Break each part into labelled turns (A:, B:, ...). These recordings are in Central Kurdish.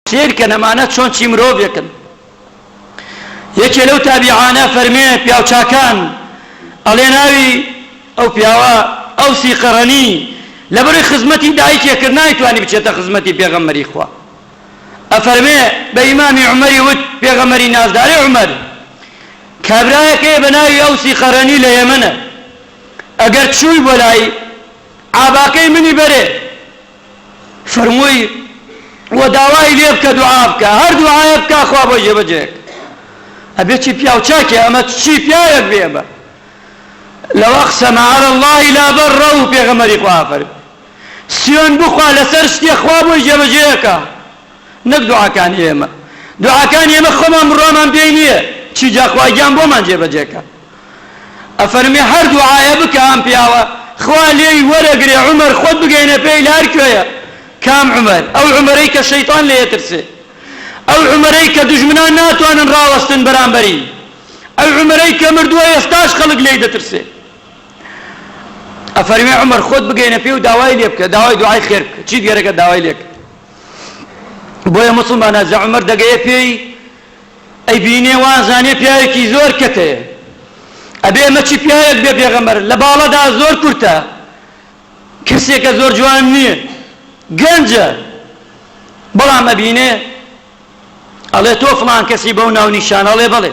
A: سێرکە نەمانە چۆن چی مرۆڤێکن. یەکێ لەو تابیعانە فەرمێ پیاوچاکان ئەڵێ ناوی ئەو پیاوە ئەوسی قەڕەنی لەبەرەوەی خزمەتی دایکێکرد نایتوانی بچێتە خزمەتی پێغەمبەری خوا. ئەفەرمێ بە ئیمامی عومەری وت پێغەمبەری نازدارێ عومەر کابرایەکەیە بە ناوی ئەوسی قەڕەنی لە یەمەنە، ئەگەر چووی بۆ لای ئاباکەی منی بەرێ فەرمووی وە داوای لێ بکە دوعا بکە، هەر دوعایە بکە خوا بۆی جێبەجێک. ئەبێ چی پیاوچاکێ ئەمە چی پیاوێک بێ بە لەو ئەقسەمە عەلە اللهی لا بەرڕە و پێغەمبەری خوا فەرمووی سوێن بخوا لەسەر شتێ خوا بۆی جێبەجێیەکە، نەک دوعاکانی ئێمە. دوعاکانی ئێمە خۆمان بڕۆمان پێی نییە چی جا خوای گیان بۆمان جێبەجێکە. ئەفەرمێ هەر دوعایە بکە ئەم پیاوە خوا لێی وەرەگرێ عومەر خۆت بگەینە پێی لە هەر کوێیە. کام عومەر؟ ئەو عومەرەی کە شەیطان لێ ترسێ، ئەو عومەرەی کە دوژمنان ناتوانن ڕاوەستن بەرامبەری، ئەو عومەرەی کە مردووە ئێستاش خەڵک لێی دەترسێ. ئەفەرمێ عومەر خۆت بگەینە پێی و داوای لێ بکە، داوای دوعای خێر بکە، چیت گەرەکە داوای لێ بکە. بۆیە موسڵمانە زە عومەر دەگەیە پێی ئەیبینێ وازانێ پیاوێکی زۆر کەتەیە، ئەبێ ئەمە چی پیاوێک بێ پێغەمبەر لە باڵەدا زۆر کورتە، کەسێکە زۆر جوان نییە، گەنجە، بەڵام ئەبینێ ئەڵێ تۆ فڵان کەسی بەو ناو نیشان، ئەڵێ بەڵێ،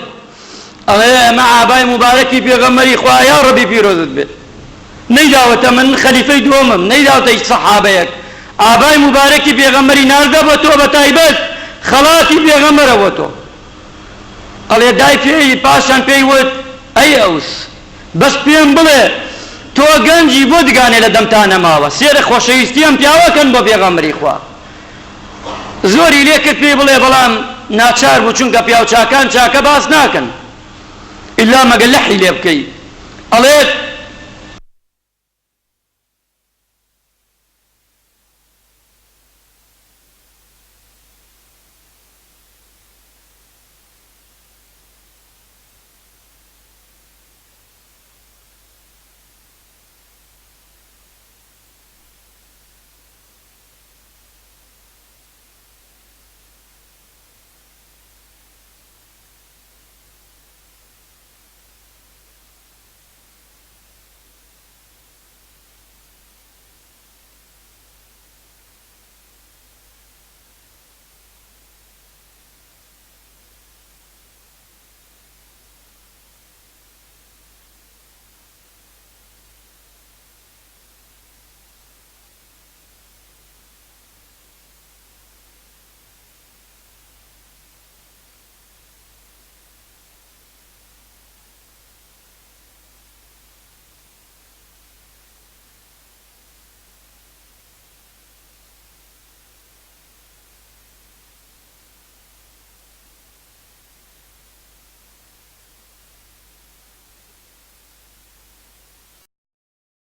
A: ئەڵێ ئەمە ئابای مبارەکی پێغەمبەری خوا یا ڕەبی پیرۆزت بێت. نەیداوەتە من خەلیفەی دووەمم، نەیداوەتە هیچ سەحابەیەک، ئابای مبارەکی پێغەمبەری ناردە بۆ تۆ بە تایبەت خەڵاتی پێغەمبەرە بۆ تۆ. ئەڵێ دای پێی پاشان پێی وت ئەی ئەوس بەس پێم بڵێ تۆ گەنجی بۆ دگانێ لە دەمتانە ماوە، سێرە خۆشەویستیەم پیاوەکەن بۆ پێغەمبەری خوا. زۆری لێ کرد پێی بڵێ، بەڵام ناچار بوو چونکە پیاوچاکان چاکە باس ناکەن ئیلا مەگە لەحی لێ بکەی. ئەڵێ